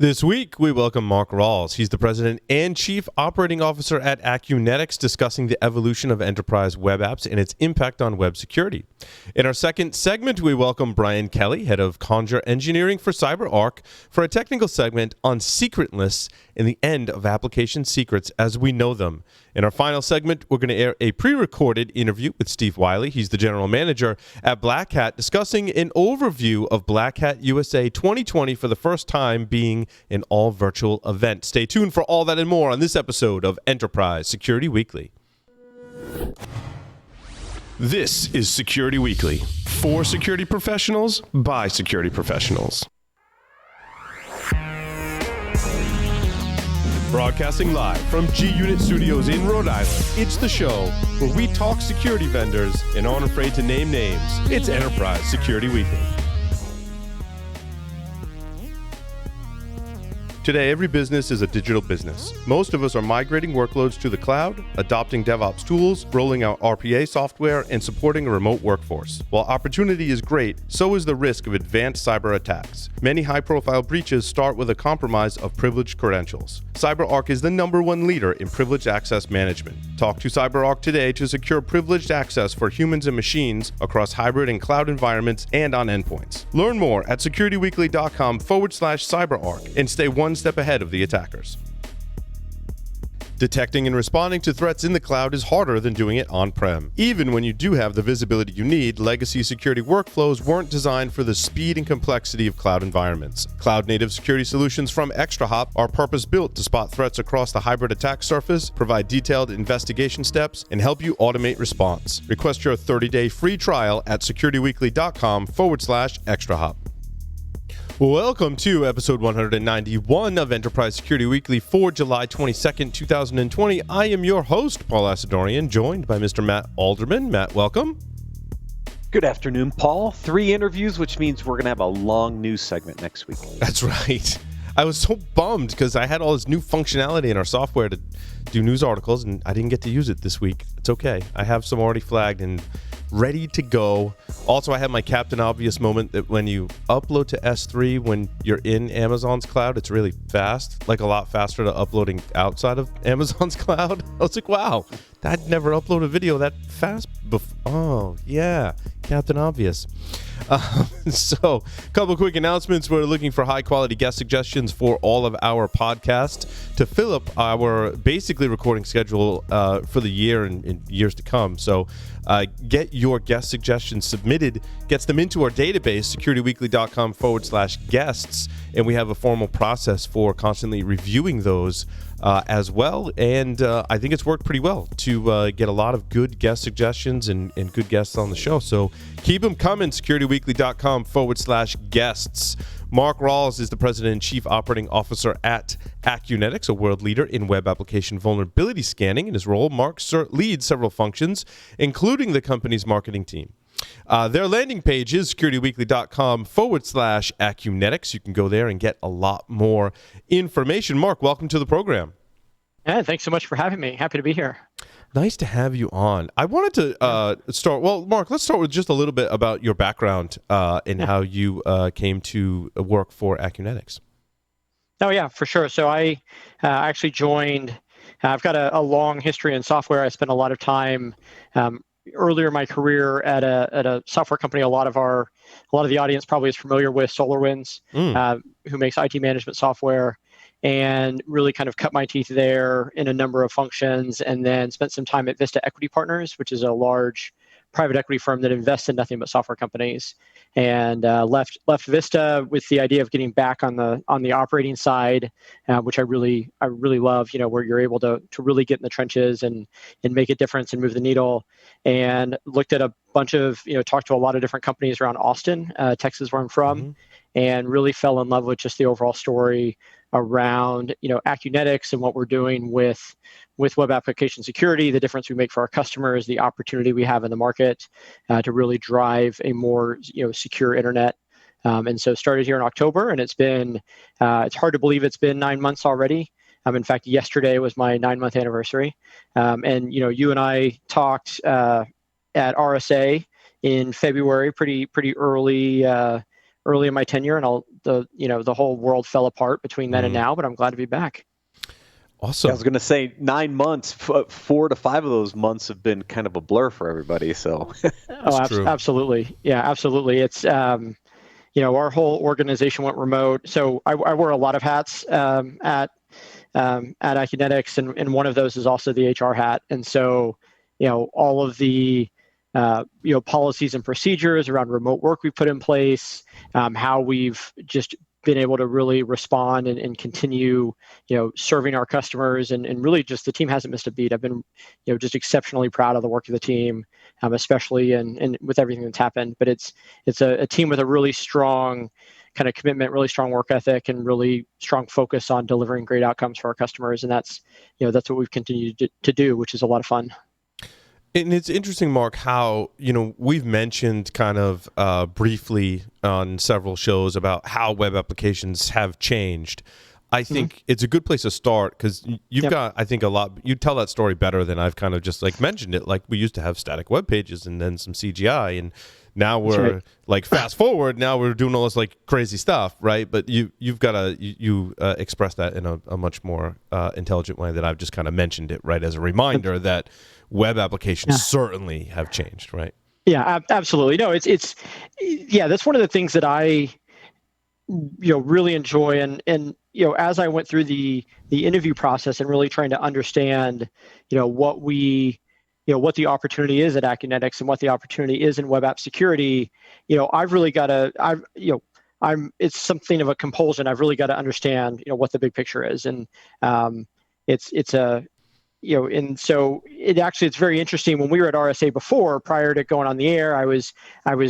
This week, we welcome Mark Ralls. He's the president and chief operating officer at Acunetics, discussing the evolution of enterprise web apps and its impact on web security. In our second segment, we welcome Brian Kelly, head of Conjure Engineering for CyberArk, for a technical segment on secret lists and the end of application secrets as we know them. In our final segment, we're going to air a pre-recorded interview with Steve Wiley. He's the general manager at Black Hat, discussing an overview of Black Hat USA 2020 for the first time being an all-virtual event. Stay tuned for all that and more on this episode of Enterprise Security Weekly. This is Security Weekly, for security professionals, by security professionals. Broadcasting live from G-Unit Studios in Rhode Island, it's the show where we talk security vendors and aren't afraid to name names. It's Enterprise Security Weekly. Today, every business is a digital business. Most of us are migrating workloads to the cloud, adopting DevOps tools, rolling out RPA software, and supporting a remote workforce. While opportunity is great, so is the risk of advanced cyber attacks. Many high-profile breaches start with a compromise of privileged credentials. CyberArk is the #1 leader in privileged access management. Talk to CyberArk today to secure privileged access for humans and machines across hybrid and cloud environments and on endpoints. Learn more at securityweekly.com/CyberArk and stay one step ahead of the attackers. Detecting and responding to threats in the cloud is harder than doing it on-prem. Even when you do have the visibility you need, legacy security workflows weren't designed for the speed and complexity of cloud environments. Cloud-native security solutions from ExtraHop are purpose-built to spot threats across the hybrid attack surface, provide detailed investigation steps, and help you automate response. Request your 30-day free trial at securityweekly.com/ExtraHop. Welcome to episode 191 of Enterprise Security Weekly for July 22nd, 2020. I am your host, Paul Asadorian, joined by Mr. Matt Alderman. Matt, welcome. Good afternoon, Paul. 3 interviews, which means we're going to have a long news segment next week. That's right. I was so bummed because I had all this new functionality in our software to do news articles, and I didn't get to use it this week. It's okay. I have some already flagged and ready to go. Also, I have my Captain Obvious moment that when you upload to S3 when you're in Amazon's cloud, it's really fast, like a lot faster to uploading outside of Amazon's cloud. I was like, wow, I'd never upload a video that fast before. Oh, yeah, Captain Obvious. So, a couple of quick announcements. We're looking for high-quality guest suggestions for all of our podcasts to fill up our basically recording schedule for the year and years to come. So, get your guest suggestions submitted, gets them into our database, securityweekly.com/guests, and we have a formal process for constantly reviewing those as well. And I think it's worked pretty well to get a lot of good guest suggestions and good guests on the show. So keep them coming, securityweekly.com/guests. Mark Ralls is the president and chief operating officer at Acunetics, a world leader in web application vulnerability scanning. In his role, Mark leads several functions, including the company's marketing team. Their landing page is securityweekly.com/Acunetics. You can go there and get a lot more information. Mark, welcome to the program. Yeah, thanks so much for having me. Happy to be here. Nice to have you on. I wanted to start, well, Mark, let's start with just a little bit about your background and how you came to work for Acunetics. Oh, yeah, for sure. So I actually joined, I've got a long history in software. I spent a lot of time earlier in my career at a software company. A lot of the audience probably is familiar with SolarWinds, who makes IT management software, and really kind of cut my teeth there in a number of functions, and then spent some time at Vista Equity Partners, which is a large private equity firm that invests in nothing but software companies, and left Vista with the idea of getting back on the operating side, which I really love. Where you're able to really get in the trenches and make a difference and move the needle. And looked at a bunch of talked to a lot of different companies around Austin, Texas, where I'm from, and really fell in love with just the overall story around Acunetics and what we're doing with web application security, the difference we make for our customers, the opportunity we have in the market to really drive a more secure internet. And so started here in October, and it's hard to believe it's been 9 months already. In fact, yesterday was my 9-month anniversary. And you and I talked at RSA in February, pretty early early in my tenure, and the whole world fell apart between then and now. But I'm glad to be back. Awesome. I was going to say 9 months, 4 to 5 of those months have been kind of a blur for everybody. So, Absolutely, yeah, absolutely. It's our whole organization went remote, so I wear a lot of hats at Acuinetics, and one of those is also the HR hat. And so, all of the policies and procedures around remote work we put in place, how we've just been able to really respond and continue, serving our customers, and really just the team hasn't missed a beat. I've been, just exceptionally proud of the work of the team, especially and with everything that's happened. But it's a team with a really strong kind of commitment, really strong work ethic, and really strong focus on delivering great outcomes for our customers. And that's what we've continued to do, which is a lot of fun. And it's interesting, Mark, how, we've mentioned kind of briefly on several shows about how web applications have changed. I think it's a good place to start because you've got, I think, a lot. You tell that story better than I've kind of just mentioned it. Like, we used to have static web pages and then some CGI, and now we're fast forward. Now we're doing all this crazy stuff, right? But you've got to express that in a much more intelligent way that I've just kind of mentioned it, right, as a reminder that web applications certainly have changed, right? Yeah, absolutely. No, it's that's one of the things that I really enjoy, and as I went through the interview process and really trying to understand what the opportunity is at Acuinetics and what the opportunity is in web app security, I've really got to it's something of a compulsion. I've really got to understand what the big picture is, and it's a and so it's very interesting. When we were at RSA before, prior to going on the air, I was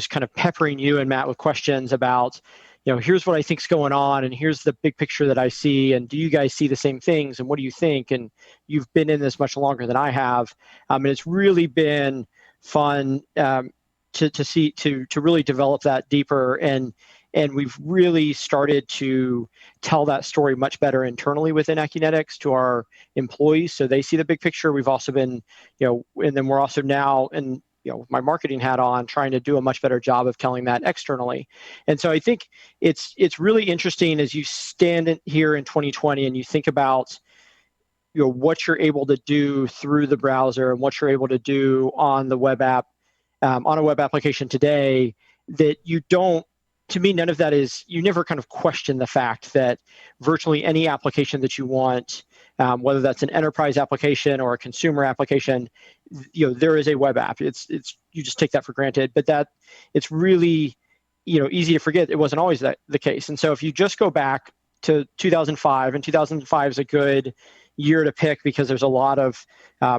kind of peppering you and Matt with questions about, here's what I think's going on, and here's the big picture that I see, and do you guys see the same things, and what do you think? And you've been in this much longer than I have, and it's really been fun to really develop that deeper, and we've really started to tell that story much better internally within Acuinetics to our employees, so they see the big picture. We've also been, and then we're also now, and with my marketing hat on, trying to do a much better job of telling that externally. And so I think it's really interesting as you stand here in 2020 and you think about what you're able to do through the browser and what you're able to do on the web app, on a web application today, that you don't, to me, none of that is, you never kind of question the fact that virtually any application that you want, whether that's an enterprise application or a consumer application, there is a web app. It's you just take that for granted, but that it's really, easy to forget. It wasn't always the case. And so if you just go back to 2005, and 2005 is a good year to pick because there's a lot of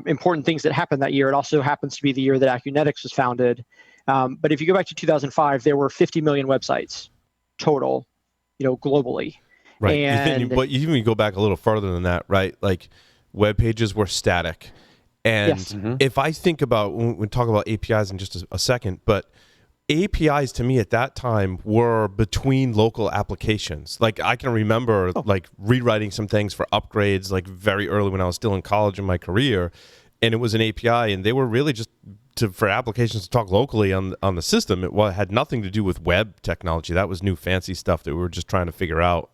important things that happened that year. It also happens to be the year that Acuinetics was founded. But if you go back to 2005, there were 50 million websites total, globally. Right. And but you even go back a little further than that, right? Like, web pages were static. And if I think about, we talk about APIs in just a second, but APIs to me at that time were between local applications. Like, I can remember rewriting some things for upgrades very early when I was still in college in my career, and it was an API, and they were really just for applications to talk locally on the system. It had nothing to do with web technology. That was new fancy stuff that we were just trying to figure out,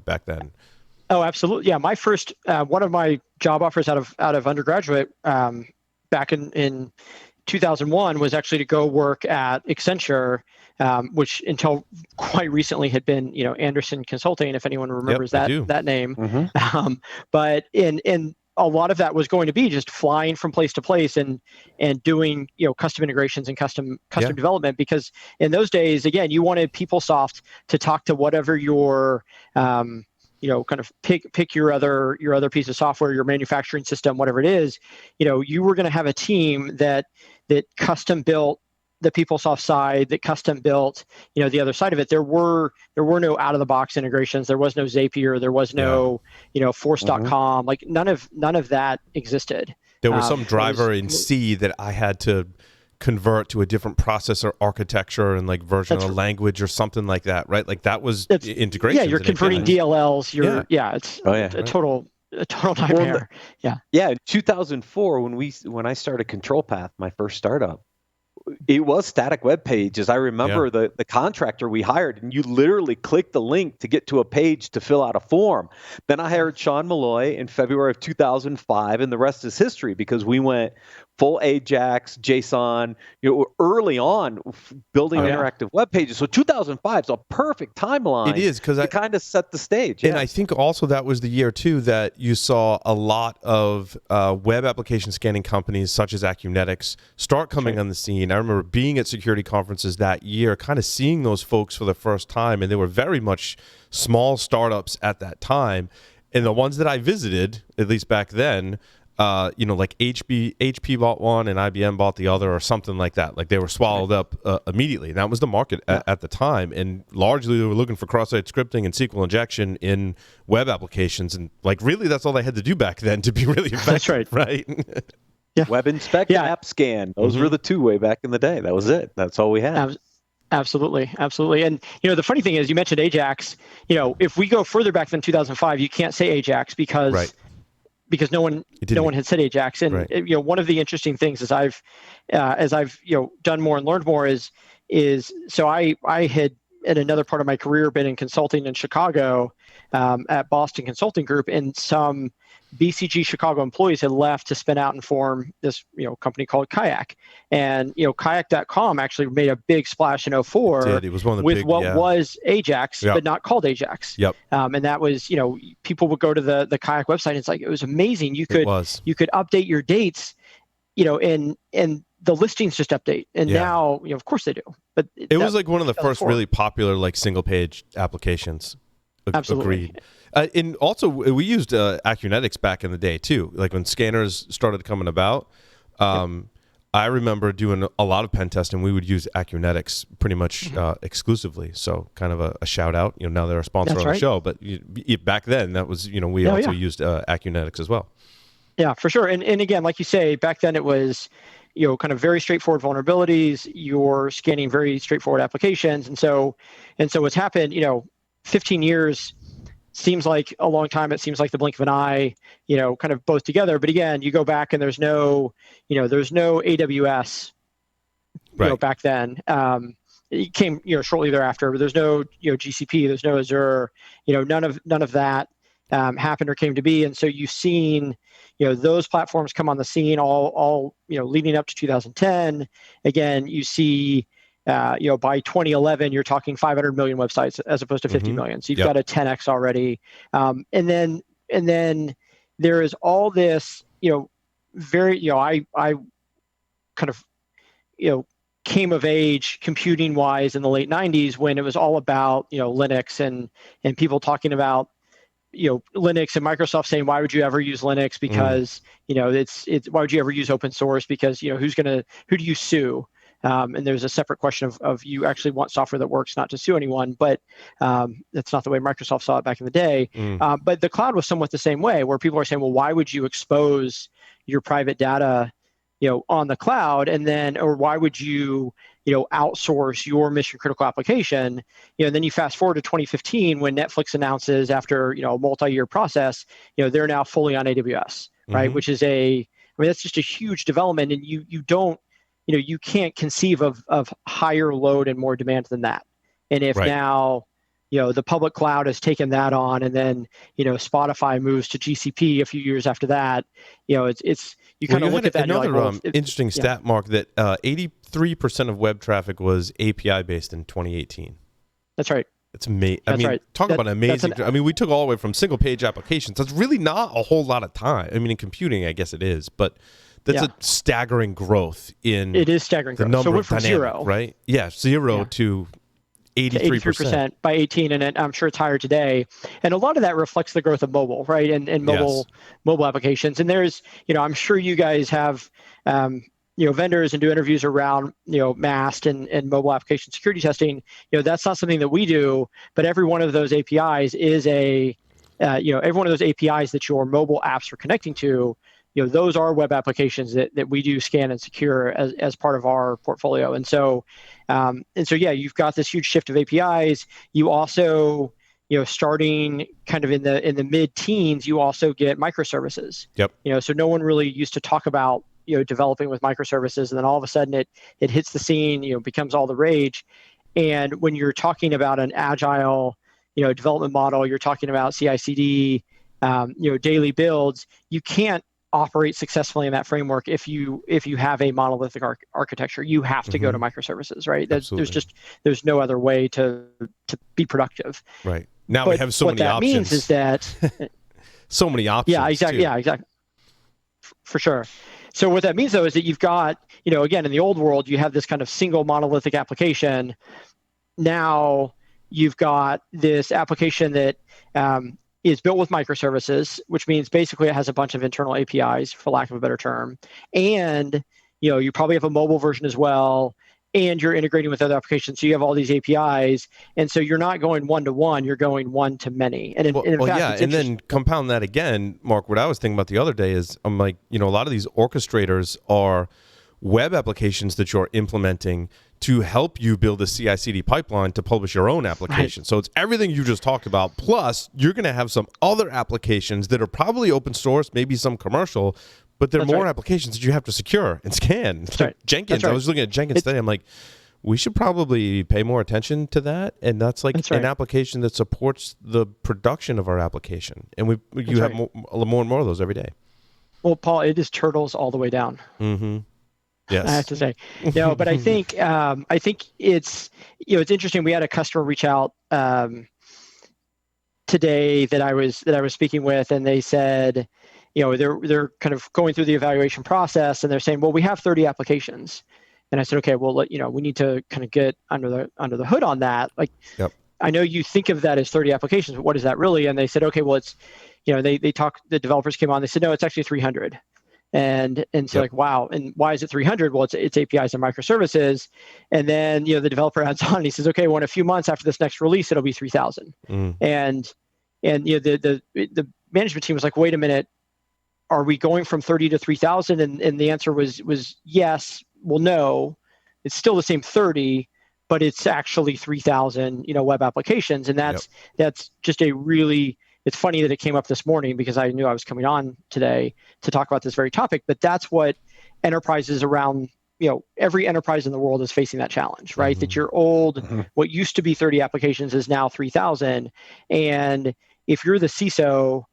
back then. Oh, absolutely. Yeah, my first one of my job offers out of undergraduate back in 2001 was actually to go work at Accenture, which until quite recently had been Anderson Consulting, if anyone remembers that name. But in a lot of that was going to be just flying from place to place and doing custom integrations and custom development, because in those days, again, you wanted PeopleSoft to talk to whatever your kind of pick your other piece of software, your manufacturing system, whatever it is. You were going to have a team that custom built the PeopleSoft side, that custom built the other side of it. There were no out of the box integrations. There was no Zapier. There was no Force.com. Like none of that existed. There was some driver in C that I had to convert to a different processor architecture and version of a language or something like that, right? Like that was integration. Yeah, you're converting DLLs. It's a total nightmare. In 2004 when I started ControlPath, my first startup, It was static web pages. I remember Yeah. the contractor we hired, and you literally click the link to get to a page to fill out a form. Then I hired Sean Malloy in February of 2005, and the rest is history because we went full Ajax, JSON, early on building interactive web pages. So 2005 is a perfect timeline. It is, because to kind of set the stage. And I think also that was the year too that you saw a lot of web application scanning companies such as Acunetics start coming on the scene. I remember being at security conferences that year, kind of seeing those folks for the first time, and they were very much small startups at that time. And the ones that I visited, at least back then, like HP bought one and IBM bought the other, or something like that. Like they were swallowed up immediately. And that was the market at the time. And largely they were looking for cross-site scripting and SQL injection in web applications. And like really, that's all they had to do back then to be really effective. That's right. Yeah. Web inspect and app scan. Those were the two way back in the day. That was it. That's all we had. Absolutely. And the funny thing is, you mentioned Ajax. If we go further back than 2005, you can't say Ajax because no one had said Ajax. And one of the interesting things as I've done more and learned more is so I had in another part of my career been in consulting in Chicago at Boston Consulting Group, and some BCG Chicago employees had left to spin out and form this company called Kayak. And kayak.com actually made a big splash in 2004 it was one of the with big, what was Ajax, but not called Ajax. And that was, people would go to the Kayak website, and it's like, it was amazing. You could update your dates, and the listings just update. And now, of course they do. But it was like one of the first really popular like single page applications. Absolutely. Agreed. And also, we used Acunetics back in the day too. Like when scanners started coming about, I remember doing a lot of pen testing. We would use Acunetics pretty much exclusively. So kind of a shout out. Now they're a sponsor on the show, but back then that was we also used Acunetics as well. Yeah, for sure. And again, like you say, back then it was kind of very straightforward vulnerabilities. You're scanning very straightforward applications, and so what's happened. 15 years seems like a long time. It seems like the blink of an eye, kind of both together. But again, you go back and there's no AWS, back then. It came, shortly thereafter, but there's no, GCP, there's no Azure, none of that happened or came to be. And so you've seen, those platforms come on the scene all leading up to 2010. Again, you see, by 2011, you're talking 500 million websites as opposed to 50 million. So you've got a 10x already. And then there is all this, very, I kind of, came of age computing wise in the late 90s when it was all about, Linux and people talking about, Linux and Microsoft saying, why would you ever use Linux? Because, it's why would you ever use open source? Because, who do you sue? And there's a separate question of you actually want software that works, not to sue anyone, but that's not the way Microsoft saw it back in the day. But the cloud was somewhat the same way, where people are saying, well, why would you expose your private data, on the cloud? And then, or why would you, outsource your mission critical application? And then you fast forward to 2015 when Netflix announces after, a multi-year process, they're now fully on AWS, right? Which is that's just a huge development, and you don't, you can't conceive of higher load and more demand than that. And if now, the public cloud has taken that on, and then, Spotify moves to GCP a few years after that, it's you kind of look at that. Another and you're like, interesting stat, Mark, that 83% of web traffic was API based in 2018. That's right. It's amazing. Talk about amazing. We took all the way from single page applications. That's really not a whole lot of time. In computing, I guess it is, but that's a staggering growth in. It is staggering growth. Number so it went from dynamic, zero, right? Yeah, zero to 83% by 18, and I'm sure it's higher today. And a lot of that reflects the growth of mobile, right? And mobile applications. And there's, I'm sure you guys have, vendors and do interviews around, MAST and mobile application security testing. That's not something that we do, but every one of those APIs is every one of those APIs that your mobile apps are connecting to, those are web applications that we do scan and secure as part of our portfolio. And so, you've got this huge shift of APIs. You also, starting kind of in the mid-teens, you also get microservices. Yep. So no one really used to talk about developing with microservices, and then all of a sudden it hits the scene, becomes all the rage. And when you're talking about an agile, development model, you're talking about CI/CD, daily builds. You can't operate successfully in that framework if you have a monolithic architecture. You have to go to microservices, right? There's no other way to be productive. Right. Now we have so many options. What that means is that so many options. Yeah, exactly. Too. Yeah, exactly. For sure. So what that means, though, is that you've got, again, in the old world, you have this kind of single monolithic application. Now you've got this application that is built with microservices, which means basically it has a bunch of internal APIs, for lack of a better term. And, you probably have a mobile version as well, and you're integrating with other applications. So you have all these APIs. And so you're not going one-to-one, you're going one-to-many. And in fact, and then compound that again, Mark, what I was thinking about the other day is, I'm like, a lot of these orchestrators are web applications that you're implementing to help you build a CI/CD pipeline to publish your own application. Right. So it's everything you just talked about. Plus, you're going to have some other applications that are probably open source, maybe some commercial, but there are more applications that you have to secure and scan. Right. Jenkins, I was looking at Jenkins today. I'm like, we should probably pay more attention to that. And that's like an application that supports the production of our application. And you have more and more of those every day. Well, Paul, it is turtles all the way down. Mm-hmm. Yes. I have to say, no, but I think it's it's interesting. We had a customer reach out today that I was speaking with, and they said, they're kind of going through the evaluation process, and they're saying, well, we have 30 applications, and I said, okay, well, we need to kind of get under the hood on that. Like, I know you think of that as 30 applications, but what is that really? And they said, okay, well, it's the developers came on, they said, no, it's actually 300. And so like, wow. And why is it 300? Well, it's APIs and microservices. And then, the developer adds on and he says, okay, well, in a few months after this next release, it'll be 3,000. And the management team was like, wait a minute, are we going from 30 to 3,000? And the answer was yes. Well, no, it's still the same 30, but it's actually 3,000, web applications. And that's just it's funny that it came up this morning because I knew I was coming on today to talk about this very topic, but that's what enterprises around, every enterprise in the world is facing that challenge, right? That your old, what used to be 30 applications is now 3,000. And if you're the CISO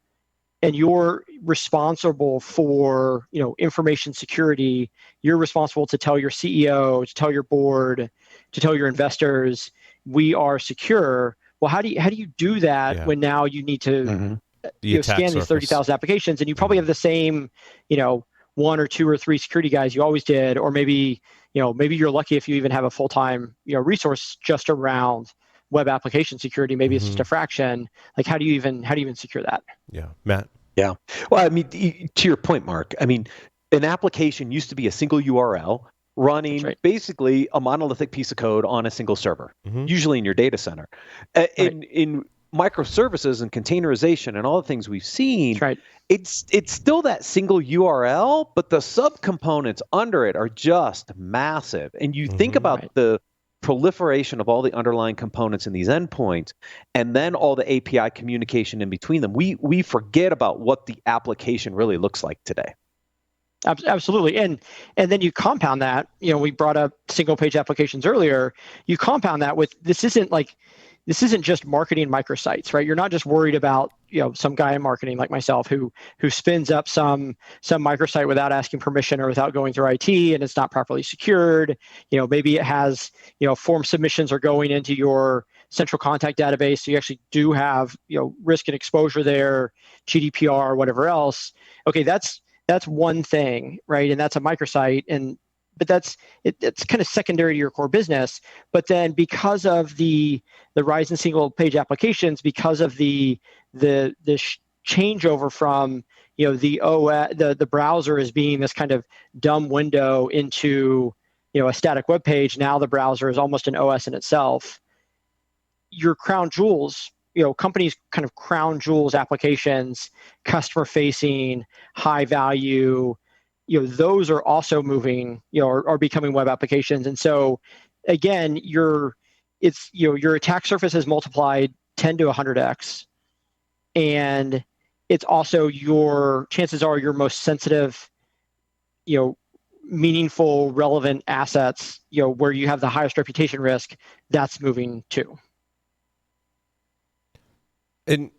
and you're responsible for, information security, you're responsible to tell your CEO, to tell your board, to tell your investors, we are secure. Well, how do you do that when now you need to scan these 30,000 applications, and you probably have the same, one or two or three security guys you always did, or maybe you're lucky if you even have a full-time resource just around web application security. Maybe it's just a fraction. Like, how do you even secure that? Yeah, Matt. Yeah. Well, I mean, to your point, Mark. I mean, an application used to be a single URL running basically a monolithic piece of code on a single server, usually in your data center. In microservices and containerization and all the things we've seen, it's still that single URL, but the subcomponents under it are just massive. And you think about the proliferation of all the underlying components in these endpoints, and then all the API communication in between them. We forget about what the application really looks like today. Absolutely. And then you compound that, we brought up single page applications earlier. You compound that with, this isn't just marketing microsites, right? You're not just worried about, some guy in marketing like myself who spins up some microsite without asking permission or without going through IT, and it's not properly secured. Maybe it has, form submissions are going into your central contact database. So you actually do have, risk and exposure there, GDPR, whatever else. Okay, that's one thing, right? And that's a microsite, but it's kind of secondary to your core business. But then because of the rise in single page applications, because of the changeover from the OS, the browser as being this kind of dumb window into a static web page, now the browser is almost an OS in itself. Your crown jewels, companies kind of crown jewels applications, customer facing, high value, those are also moving, are becoming web applications. And so again, your attack surface is multiplied 10 to 100x. And it's also chances are your most sensitive, meaningful, relevant assets, where you have the highest reputation risk, that's moving too. And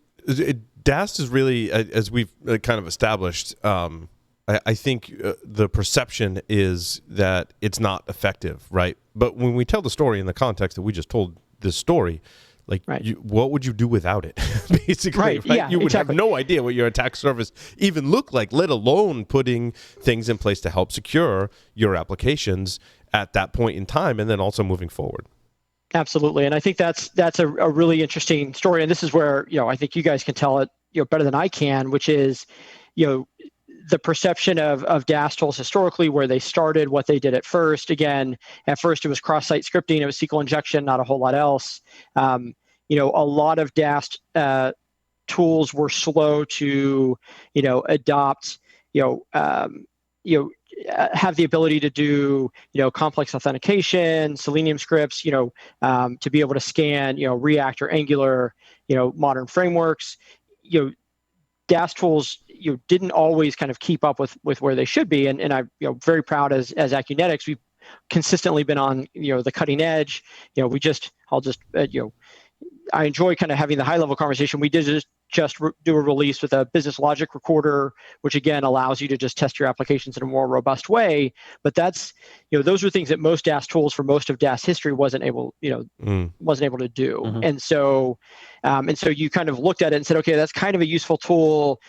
DAST is really, as we've kind of established, I think the perception is that it's not effective, right? But when we tell the story in the context that we just told this story, like, what would you do without it? Basically, right? Yeah, you would exactly. have no idea what your attack surface even looked like, let alone putting things in place to help secure your applications at that point in time, and then also moving forward. Absolutely, and I think that's a really interesting story, and this is where I think you guys can tell it better than I can, which is the perception of DAST tools historically, where they started, what they did at first. Again, at first it was cross-site scripting, it was SQL injection, not a whole lot else. A lot of DAST tools were slow to adopt have the ability to do complex authentication, Selenium scripts, to be able to scan React or Angular, modern frameworks. DAST tools didn't always kind of keep up with where they should be, and I'm very proud as Acunetics, we've consistently been on the cutting edge. I enjoy kind of having the high level conversation. We did just do a release with a business logic recorder, which again allows you to just test your applications in a more robust way. But that's those are things that most DAST tools for most of DAST history wasn't able to do. Mm-hmm. And so you kind of looked at it and said, okay, that's kind of a useful tool,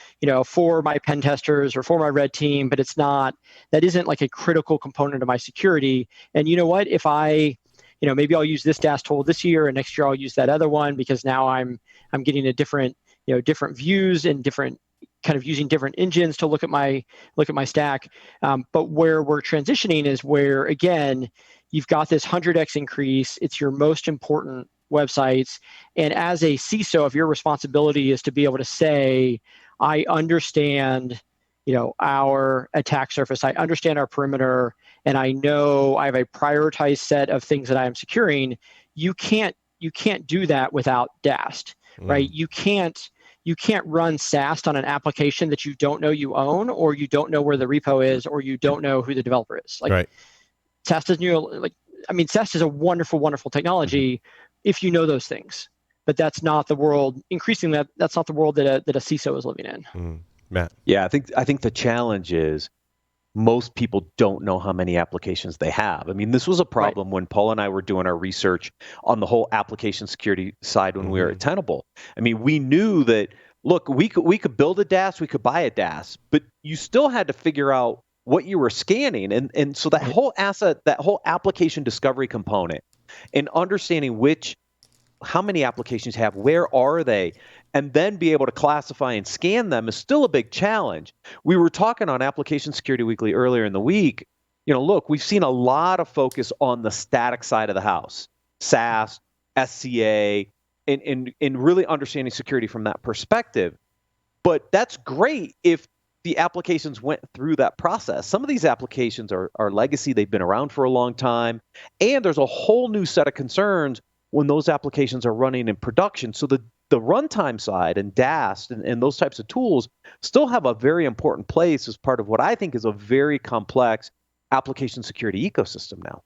for my pen testers or for my red team, but that isn't like a critical component of my security. And you know what? If I maybe I'll use this DAST tool this year, and next year I'll use that other one, because now I'm getting a different views and different kind of using different engines to look at my stack. But where we're transitioning is where, again, you've got this 100x increase. It's your most important websites, and as a CISO, if your responsibility is to be able to say, I understand our attack surface, I understand our perimeter, and I know I have a prioritized set of things that I am securing, you can't do that without DAST, right? You can't run SAST on an application that you don't know you own, or you don't know where the repo is, or you don't know who the developer is. SAST is SAST is a wonderful, wonderful technology if you know those things, but that's not the world. Increasingly, that's not the world that a CISO is living in. Matt. Yeah, I think the challenge is most people don't know how many applications they have. I mean, this was a problem when Paul and I were doing our research on the whole application security side when we were at Tenable. I mean, we knew that, look, we could build a DAST, we could buy a DAST, but you still had to figure out what you were scanning. And so that whole application discovery component and understanding how many applications you have, where are they, and then be able to classify and scan them is still a big challenge. We were talking on Application Security Weekly earlier in the week. Look, we've seen a lot of focus on the static side of the house, SAST, SCA, and really understanding security from that perspective. But that's great if the applications went through that process. Some of these applications are legacy. They've been around for a long time, and there's a whole new set of concerns when those applications are running in production. So the runtime side and DAST and those types of tools still have a very important place as part of what I think is a very complex application security ecosystem now.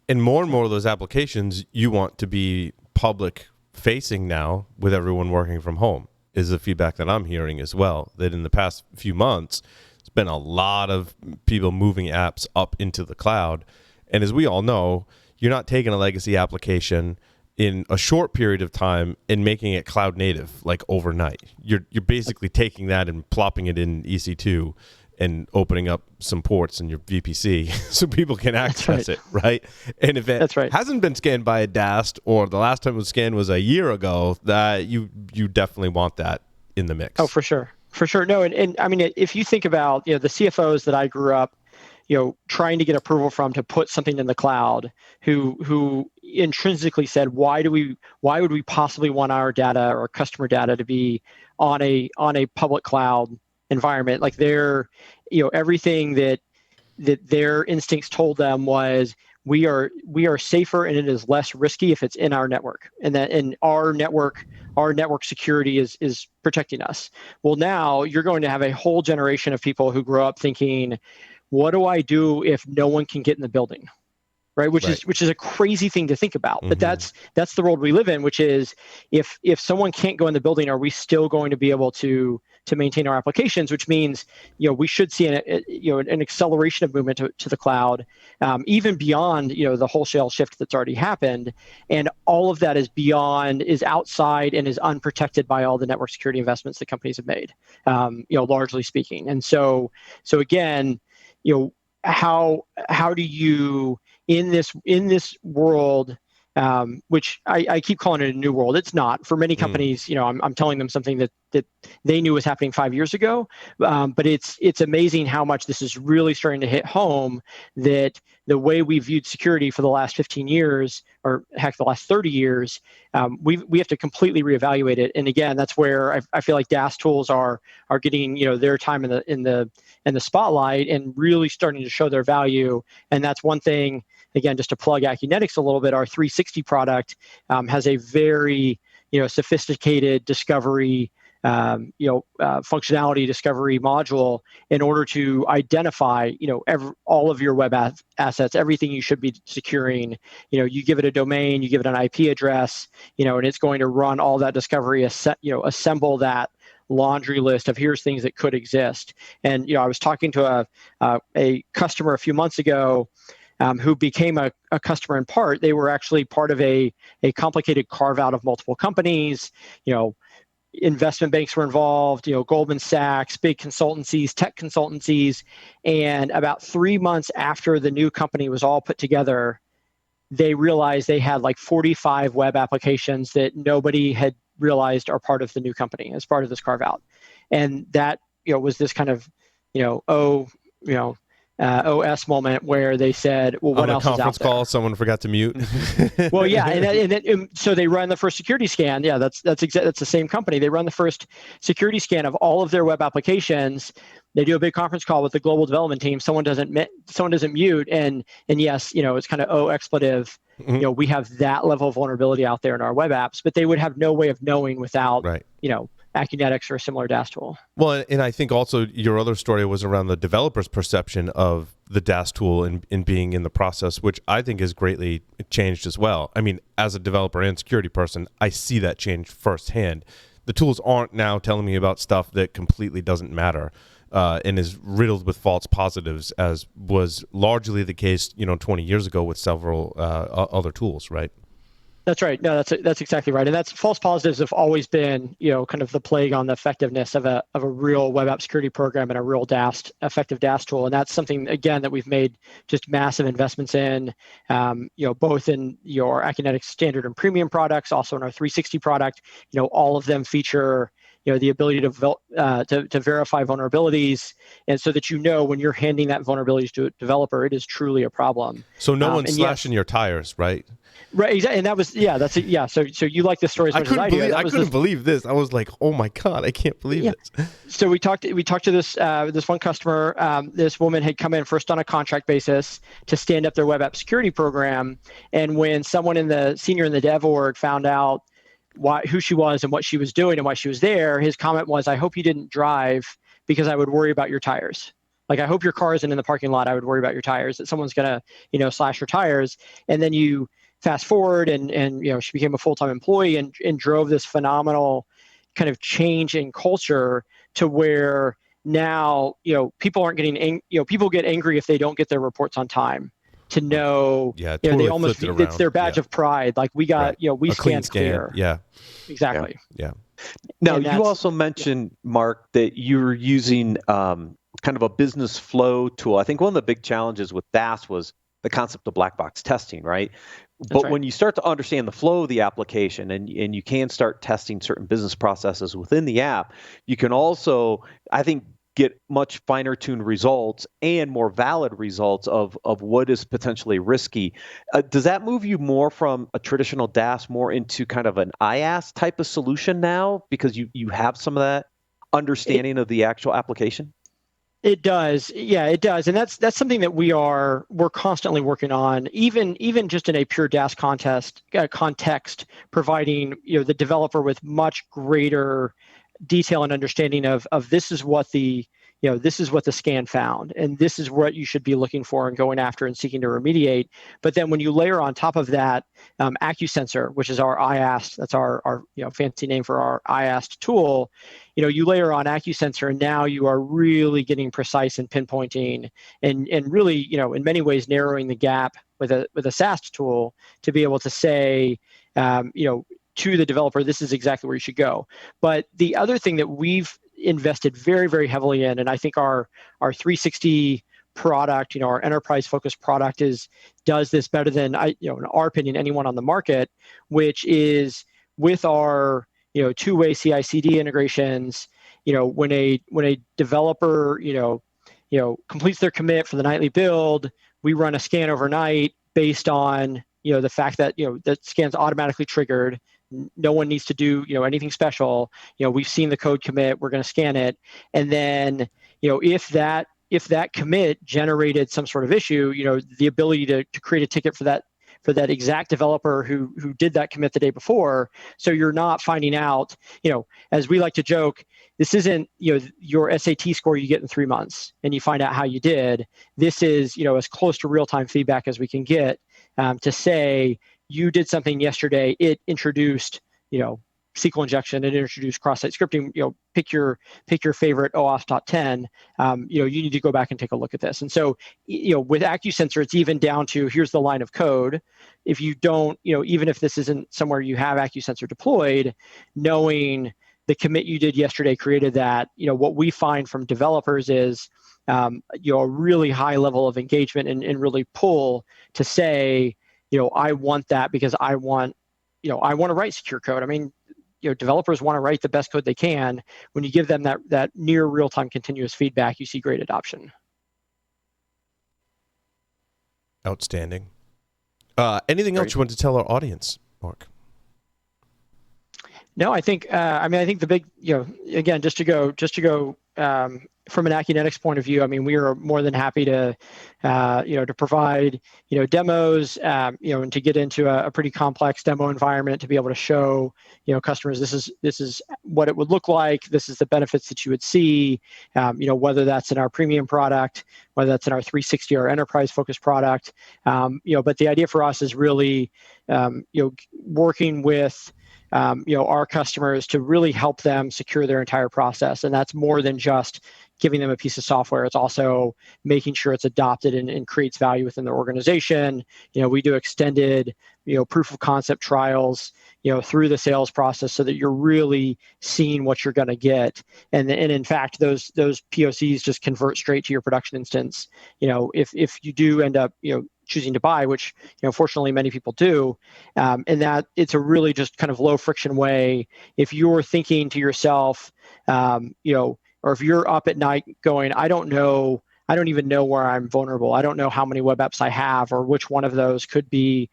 And more of those applications you want to be public facing now, with everyone working from home, is the feedback that I'm hearing as well, that in the past few months, there's been a lot of people moving apps up into the cloud. And as we all know, you're not taking a legacy application in a short period of time and making it cloud native like overnight. You're basically taking that and plopping it in EC2 and opening up some ports in your VPC so people can access it, right? And if it hasn't been scanned by a DAST, or the last time it was scanned was a year ago, that you definitely want that in the mix. Oh, for sure. No, and I mean, if you think about the CFOs that I grew up trying to get approval from to put something in the cloud, who intrinsically said, why would we possibly want our data or customer data to be on a public cloud environment? Like everything that their instincts told them was, we are safer and it is less risky if it's in our network, and our network security is protecting us. Well, now you're going to have a whole generation of people who grow up thinking, what do I do if no one can get in the building? Right, which is a crazy thing to think about, but that's the world we live in. Which is, if someone can't go in the building, are we still going to be able to maintain our applications? Which means, we should see an acceleration of movement to the cloud, even beyond the wholesale shift that's already happened, and all of that is outside and is unprotected by all the network security investments that companies have made, largely speaking. And so again, how do you, in this world, which I keep calling it a new world. It's not. For many companies, I'm telling them something that they knew was happening 5 years ago, but it's amazing how much this is really starting to hit home, that the way we viewed security for the last 15 years, or heck, the last 30 years, we have to completely reevaluate it. And again, that's where I feel like DAS tools are getting their time in the spotlight and really starting to show their value. And that's one thing. Again, just to plug Acunetics a little bit, our 360 product has a very sophisticated discovery, functionality discovery module in order to identify all of your web assets, everything you should be securing. You give it a domain, you give it an IP address, and it's going to run all that discovery, assemble that laundry list of here's things that could exist. And I was talking to a customer a few months ago, who became a customer in part. They were actually part of a complicated carve out of multiple companies. Investment banks were involved, Goldman Sachs, big consultancies, tech consultancies. And about 3 months after the new company was all put together, they realized they had like 45 web applications that nobody had realized are part of the new company as part of this carve out. And that, was this kind of, OS moment where they said, well, what else is out there? On a conference call, someone forgot to mute. Well, yeah, and so they run the first security scan. Yeah, that's the same company. They run the first security scan of all of their web applications. They do a big conference call with the global development team. Someone doesn't mute, and yes, it's kind of expletive. We have that level of vulnerability out there in our web apps, but they would have no way of knowing without Acunetics or a similar DAS tool. Well, and I think also your other story was around the developer's perception of the DAS tool and being in the process, which I think has greatly changed as well. I mean, as a developer and security person, I see that change firsthand. The tools aren't now telling me about stuff that completely doesn't matter and is riddled with false positives, as was largely the case, 20 years ago with several other tools, right? That's right. No, that's exactly right. And that's false positives have always been, kind of the plague on the effectiveness of a real web app security program and a real effective DAS tool. And that's something, again, that we've made just massive investments in, both in your Acunetics standard and premium products, also in our 360 product. All of them feature the ability to verify vulnerabilities, and so that when you're handing that vulnerabilities to a developer, it is truly a problem. So no one's slashing your tires, right? Right, exactly, and that was So you like this story as much as I do. I couldn't believe this. I was like, oh my god, I can't believe this. So we talked to this one customer. This woman had come in first on a contract basis to stand up their web app security program, and when someone in the senior in the dev org found out who she was and what she was doing and why she was there, his comment was, "I hope you didn't drive because I would worry about your tires. Like, I hope your car isn't in the parking lot. I would worry about your tires, that someone's gonna, slash your tires." And then you fast forward and she became a full-time employee and drove this phenomenal kind of change in culture to where now, people aren't getting, people get angry if they don't get their reports on time. To know, totally they almost, it's their badge of pride. Like, we got, we stand clear. Yeah. Exactly. Yeah. Now, you also mentioned, Mark, that you're using kind of a business flow tool. I think one of the big challenges with DAS was the concept of black box testing, right? But when you start to understand the flow of the application and you can start testing certain business processes within the app, you can also, I think, get much finer tuned results and more valid results of what is potentially risky. Does that move you more from a traditional DAS more into kind of an IaaS type of solution now, because you have some of that understanding of the actual application? It does. Yeah, it does. And that's something that we're constantly working on, even just in a pure DAS context, providing, the developer with much greater detail and understanding of this is what the this is what the scan found, and this is what you should be looking for and going after and seeking to remediate. But then when you layer on top of that AccuSensor, which is our IAST, that's our fancy name for our IAST tool, you layer on AccuSensor, and now you are really getting precise and pinpointing, and really, in many ways narrowing the gap with a SAST tool to be able to say, to the developer, this is exactly where you should go. But the other thing that we've invested very, very heavily in, and I think our 360 product, our enterprise-focused product does this better than in our opinion, anyone on the market, which is with our two-way CI/CD integrations. When a developer completes their commit for the nightly build, we run a scan overnight based on the fact that that scan's automatically triggered. No one needs to do anything special. We've seen the code commit. We're going to scan it, and then if that commit generated some sort of issue, the ability to create a ticket for that exact developer who did that commit the day before. So you're not finding out, as we like to joke, this isn't your SAT score you get in 3 months and you find out how you did. This is as close to real-time feedback as we can get, to say you did something yesterday. It introduced SQL injection. It introduced cross-site scripting. Pick your favorite OAuth.10. You need to go back and take a look at this. And so with AccuSensor, it's even down to here's the line of code. If you don't, even if this isn't somewhere you have AccuSensor deployed, knowing the commit you did yesterday created that. What we find from developers is a really high level of engagement and really pull to say, I want that because I want to write secure code. I mean, developers want to write the best code they can. When you give them that near real-time continuous feedback, you see great adoption. Outstanding. Anything else you want to tell our audience, Mark? No, I think the big, again, just to go from an Acunetics point of view, I mean, we are more than happy to provide, demos, and to get into a pretty complex demo environment to be able to show, customers, this is what it would look like. This is the benefits that you would see, whether that's in our premium product, whether that's in our 360 or enterprise focused product. But the idea for us is really, working with, our customers to really help them secure their entire process. And that's more than just giving them a piece of software. It's also making sure it's adopted and creates value within their organization. We do extended, proof of concept trials, through the sales process so that you're really seeing what you're going to get. And in fact, those POCs just convert straight to your production instance. If you do end up, choosing to buy, which fortunately many people do, and that it's a really just kind of low friction way. If you're thinking to yourself, or if you're up at night going, I don't even know where I'm vulnerable. I don't know how many web apps I have, or which one of those could be,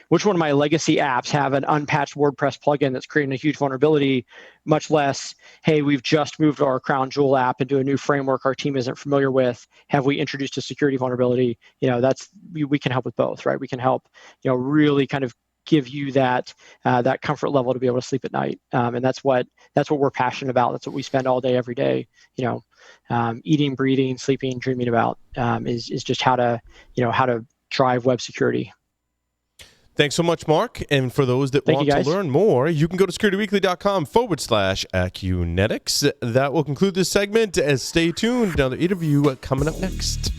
which one of my legacy apps have an unpatched WordPress plugin that's creating a huge vulnerability, much less, hey, we've just moved our crown jewel app into a new framework our team isn't familiar with. Have we introduced a security vulnerability? We can help with both, right? We can help, really kind of give you that comfort level to be able to sleep at night. And that's what we're passionate about. That's what we spend all day, every day, eating, breathing, sleeping, dreaming about, is just how to drive web security. Thanks so much, Mark. And for those that want to learn more, you can go to securityweekly.com/Acunetics. That will conclude this segment. Stay tuned. Another interview coming up next.